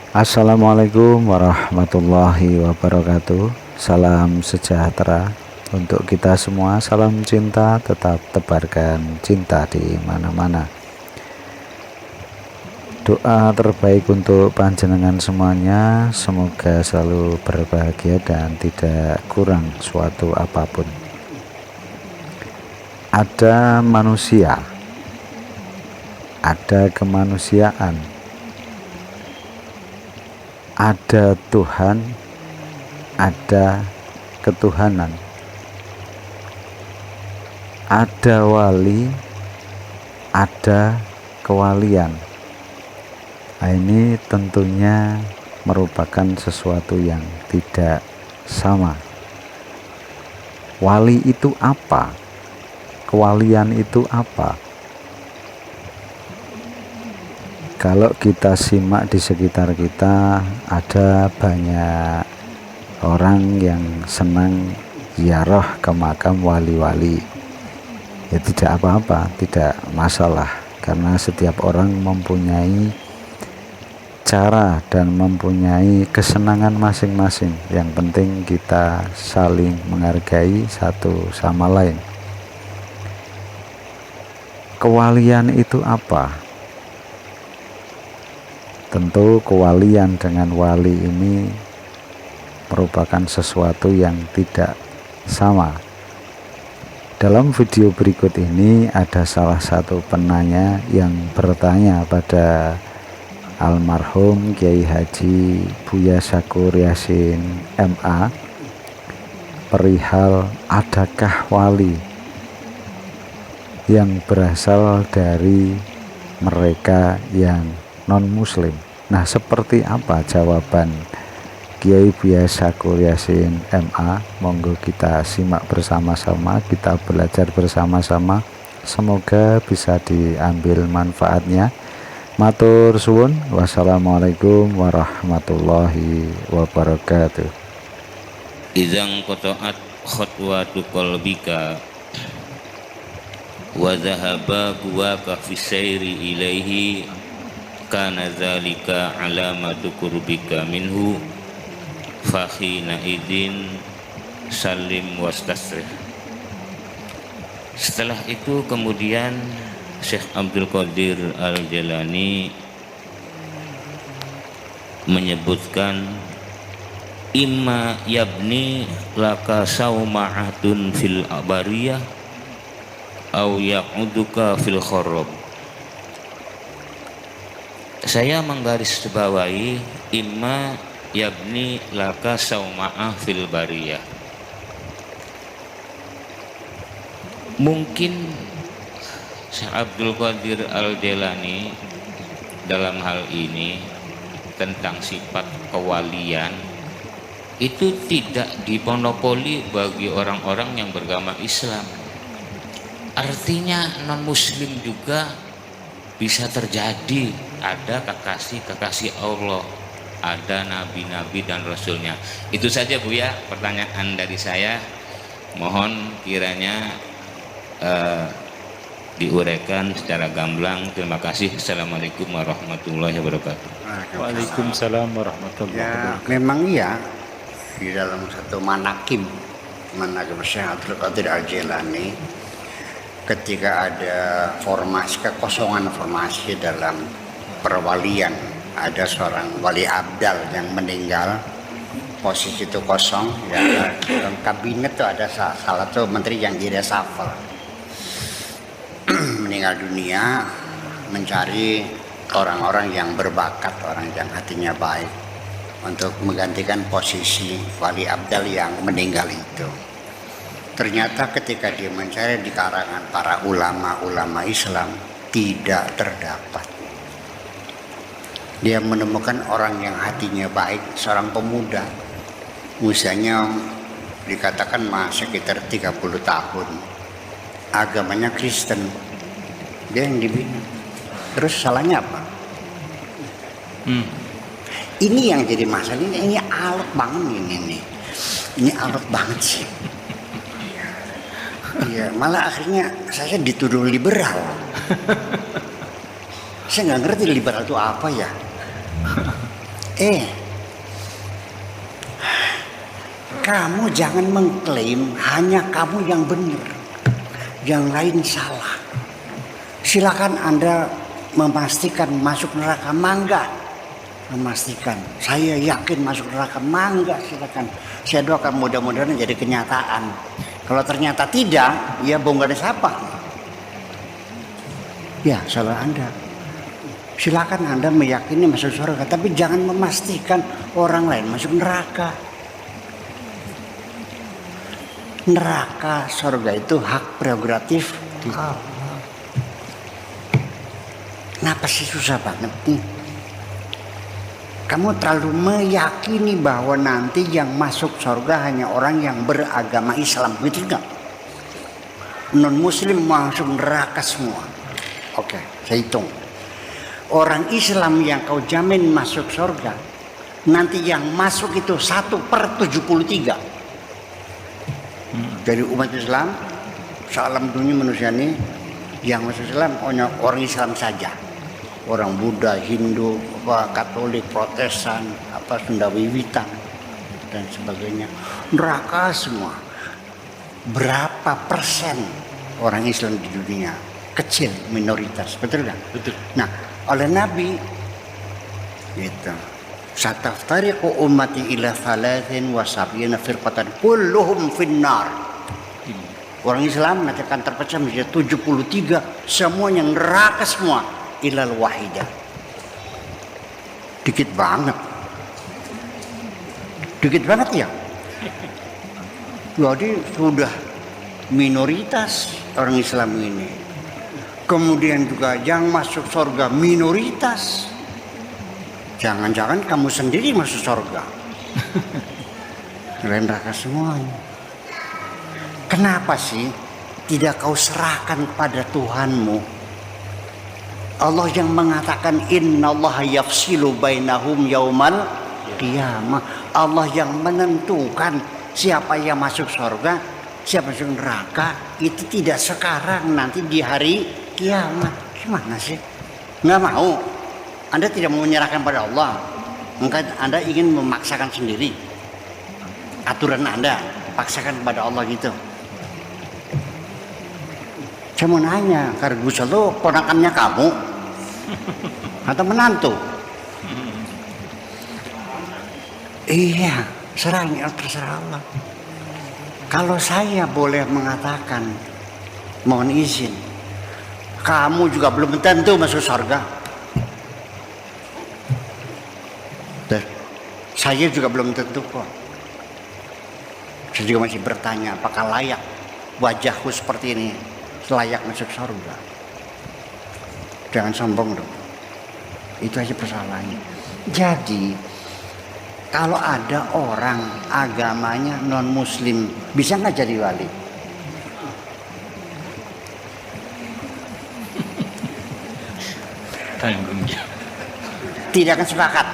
Assalamualaikum warahmatullahi wabarakatuh. Salam sejahtera untuk kita semua. Salam cinta, tetap tebarkan cinta di mana-mana. Doa terbaik untuk panjenengan semuanya, semoga selalu berbahagia dan tidak kurang suatu apapun. Ada manusia, ada kemanusiaan, ada Tuhan, ada ketuhanan, ada wali, ada kewalian. Nah, ini tentunya merupakan sesuatu yang tidak sama. Wali itu apa? Kewalian itu apa? Kalau kita simak di sekitar kita, ada banyak orang yang senang ziarah ke makam wali-wali. Ya tidak apa-apa, tidak masalah, karena setiap orang mempunyai cara dan mempunyai kesenangan masing-masing. Yang penting kita saling menghargai satu sama lain. Kewalian itu apa? Tentu kewalian dengan wali ini merupakan sesuatu yang tidak sama. Dalam video berikut ini ada salah satu penanya yang bertanya pada almarhum Kiai Haji Buya Syakur Yasin MA perihal adakah wali yang berasal dari mereka yang non-muslim. Nah, seperti apa jawaban Kiai Buya Syakur Yasin MA? Monggo kita simak bersama-sama, kita belajar bersama-sama, semoga bisa diambil manfaatnya. Matur suwun. Wassalamualaikum warahmatullahi wabarakatuh. Idzan qata'at khatwatu qalbika wa dhahaba quwaka fi sayri ilaihi kana dzalika alamatu qurbika minhu fakhina idzin salim wastasrih. Setelah itu kemudian Syekh Abdul Qadir Al-Jailani menyebutkan imma yabni laka sauma'atun fil abariyah au ya'uduka fil khorob. Saya menggarisbawahi imma yabni laka sauma'ah fil bariyah. Mungkin Syekh Abdul Qadir Al-Jailani dalam hal ini tentang sifat kewalian itu tidak dimonopoli bagi orang-orang yang beragama Islam. Artinya non muslim juga bisa terjadi, ada kekasih-kekasih Allah, ada nabi-nabi dan rasulnya. Itu saja Bu ya pertanyaan dari saya, mohon kiranya diuraikan secara gamblang. Terima kasih. Assalamualaikum warahmatullahi wabarakatuh. Waalaikumsalam warahmatullahi wabarakatuh. Memang iya, di dalam satu manakim Syekh Abdul Qadir Al-Jailani, ketika ada kekosongan formasi dalam perwalian, ada seorang wali abdal yang meninggal, posisi itu kosong, ya, dalam kabinet itu ada salah satu menteri yang direshuffle. Meninggal dunia, mencari orang-orang yang berbakat, orang yang hatinya baik untuk menggantikan posisi wali abdal yang meninggal itu. Ternyata ketika dia mencari di kalangan para ulama-ulama Islam, tidak terdapat. Dia menemukan orang yang hatinya baik, seorang pemuda, usianya dikatakan masih sekitar 30 tahun, agamanya Kristen, dia yang dibina. Terus salahnya apa? Ini yang jadi masalah, ini alot banget ini alot banget sih. Iya, malah akhirnya saya dituduh liberal. Saya nggak ngerti liberal itu apa ya. Kamu jangan mengklaim hanya kamu yang benar, yang lain salah. Silakan Anda memastikan masuk neraka, mangga. Memastikan, saya yakin masuk neraka, mangga, silakan. Saya doakan mudah-mudahan jadi kenyataan. Kalau ternyata tidak, ya bongkar siapa? Ya salah Anda. Silakan Anda meyakini masuk surga, tapi jangan memastikan orang lain masuk neraka. Neraka, surga itu hak prerogatif Allah. Kenapa sih susah banget nih? Kamu terlalu meyakini bahwa nanti yang masuk surga hanya orang yang beragama Islam, betul nggak? Non Muslim masuk neraka semua. Oke, saya hitung. Orang Islam yang kau jamin masuk surga, nanti yang masuk itu 1/73. Dari umat Islam, sealam dunia manusia ini yang masuk Islam hanya orang Islam saja. Orang Buddha, Hindu, Katolik, Protestan, Sunda Wiwitan dan sebagainya. Neraka semua. Berapa persen orang Islam di dunia? Kecil, minoritas, betul kan? Betul. Nah, oleh Nabi gitu. Sataftariqu ummati ila 73 firqatan kulluhum finnar. Orang Islam nanti akan terpecah menjadi 73, semuanya neraka semua, ilal wahidah. Dikit banget ya. Jadi sudah minoritas orang Islam ini. Kemudian juga yang masuk surga minoritas. Jangan-jangan kamu sendiri masuk surga. Neraka semuanya. Kenapa sih tidak kau serahkan pada Tuhanmu? Allah yang mengatakan innallaha yafsilu bainahum yaumal qiyamah. Allah yang menentukan siapa yang masuk surga, siapa masuk neraka. Itu tidak sekarang, nanti di hari kiamat. Gimana sih? Nggak mau. Anda tidak mau menyerahkan pada Allah. Mungkin Anda ingin memaksakan sendiri. Aturan Anda, paksakan kepada Allah gitu. Saya mau nanya, karena Gus Lo ponakannya kamu atau menantu? Iya, terserah Allah. Kalau saya boleh mengatakan, mohon izin, kamu juga belum tentu masuk surga. Saya juga belum tentu kok. Saya juga masih bertanya, apakah layak wajahku seperti ini layak masuk surga? Jangan sombong dong. Itu aja persoalannya. Jadi kalau ada orang agamanya non muslim, bisa nggak jadi wali? Tanggung jawab. Tidak akan sepakat.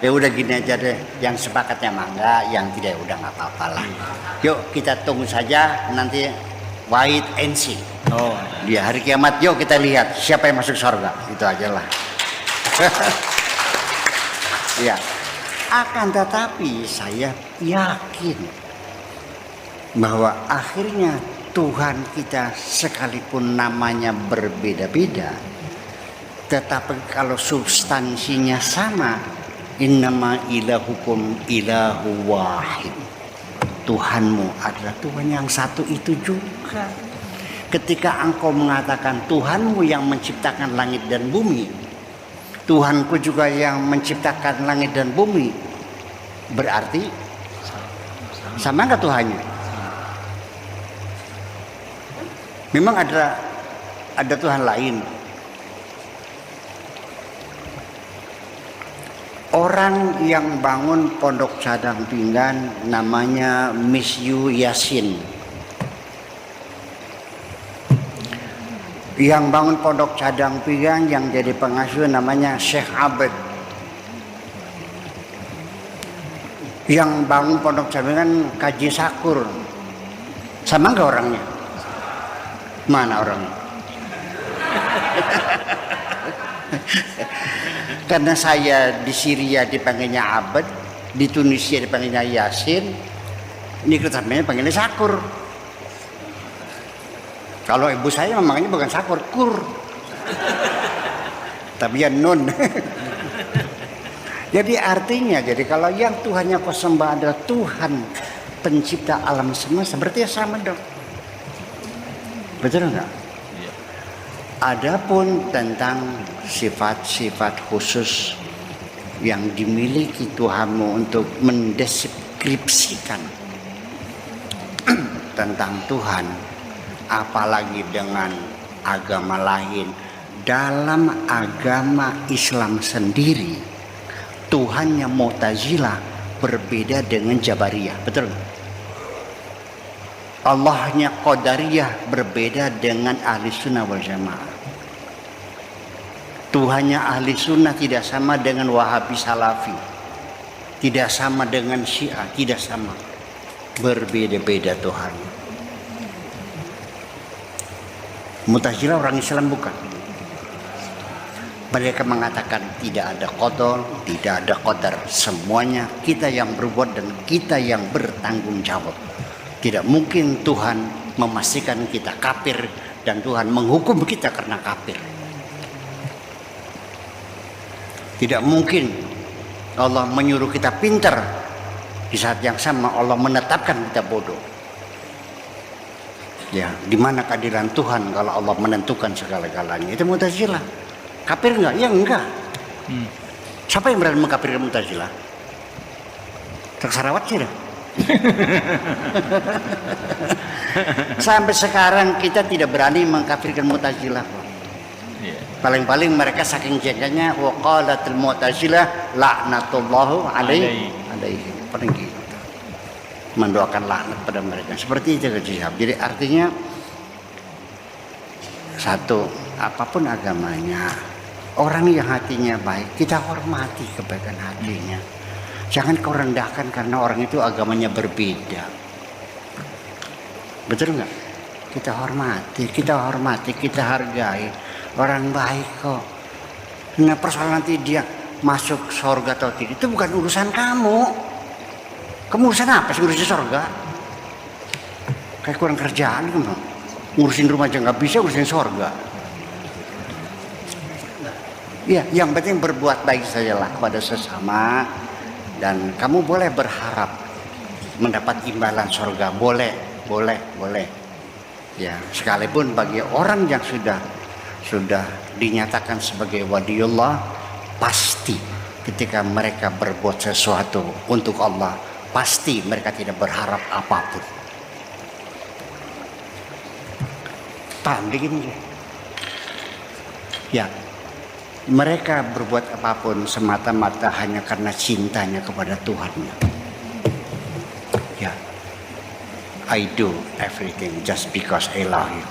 Ya udah gini aja deh, yang sepakatnya mangga, yang tidak udah nggak apa-apa lah. Yuk kita tunggu saja nanti wait and see. Oh, Di hari kiamat yuk kita lihat siapa yang masuk surga. Itu aja lah. Ya. Akan tetapi saya yakin bahwa akhirnya Tuhan kita sekalipun namanya berbeda-beda, tetapi kalau substansinya sama, innama ilahukum ilahu wahid. Tuhanmu adalah Tuhan yang satu itu juga. Ketika engkau mengatakan Tuhanmu yang menciptakan langit dan bumi, Tuhanku juga yang menciptakan langit dan bumi, berarti sama nggak Tuhannya? Memang ada Tuhan lain. Orang yang bangun pondok Cadang Pinggan namanya Misyu Yasin. Yang bangun pondok Cadang Pinggan yang jadi pengasuh namanya Syekh Abed. Yang bangun pondok Cadang Pinggan Kaji Sakur. Sama nggak orangnya? Mana orangnya? Karena saya di Syria dipanggilnya Abad, di Tunisia dipanggilnya Yasin, ini ketamanya panggilnya Sakur. Kalau ibu saya memangnya bukan Sakur, Kur. Tapi ya Nun. Jadi artinya, jadi kalau yang Tuhannya kau sembah adalah Tuhan pencipta alam semesta, berarti ya sama dong. Betul enggak? Adapun tentang sifat-sifat khusus yang dimiliki Tuhanmu untuk mendeskripsikan tentang Tuhan, apalagi dengan agama lain. Dalam agama Islam sendiri, Tuhannya Mu'tazilah berbeda dengan Jabariyah, betul nggak? Allahnya Qadariyah berbeda dengan Ahli Sunnah wal Jamaah. Tuhannya Ahli Sunnah tidak sama dengan Wahabi Salafi, tidak sama dengan Syiah, tidak sama. Berbeda-beda Tuhan. Mu'tazilah orang Islam bukan. Mereka mengatakan tidak ada qadar, tidak ada qadar. Semuanya kita yang berbuat dan kita yang bertanggung jawab. Tidak mungkin Tuhan memastikan kita kafir dan Tuhan menghukum kita karena kafir. Tidak mungkin Allah menyuruh kita pintar, di saat yang sama Allah menetapkan kita bodoh. Ya, di mana keadilan Tuhan kalau Allah menentukan segala-galanya? Itu Mu'tazilah. Kafir enggak? Ya enggak. Siapa yang berani mengkafirkan Mu'tazilah? Tersarawat sih dah. Sampai sekarang kita tidak berani mengkafirkan Mu'tazilah. Paling-paling mereka saking jengkelnya waqalatul Mu'tazilah la'natullahu alaihi. Paling gitu. Mendoakan laknat pada mereka. Seperti itu kan. Jadi artinya satu, apapun agamanya, orang yang hatinya baik, kita hormati kebaikan hatinya. Jangan kau rendahkan karena orang itu agamanya berbeda. Betul nggak? Kita hormati, kita hargai. Orang baik kok. Nah persoalan nanti dia masuk surga atau tidak, itu bukan urusan kamu. Kamu urusan apa sih ngurusin surga? Kayak kurang kerjaan kamu. Ngurusin rumah aja nggak bisa, urusin surga. Ya, yang penting berbuat baik sajalah kepada sesama. Dan kamu boleh berharap mendapat imbalan surga, boleh. Ya, sekalipun bagi orang yang sudah dinyatakan sebagai waliullah, pasti ketika mereka berbuat sesuatu untuk Allah, pasti mereka tidak berharap apapun. Paham begini? Ya. Mereka berbuat apapun semata-mata hanya karena cintanya kepada Tuhannya. Ya, I do everything just because I love you.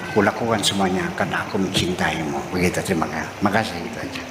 Aku lakukan semuanya karena aku mencintaimu. Begitu, terima kasih. Makasih, gitu aja.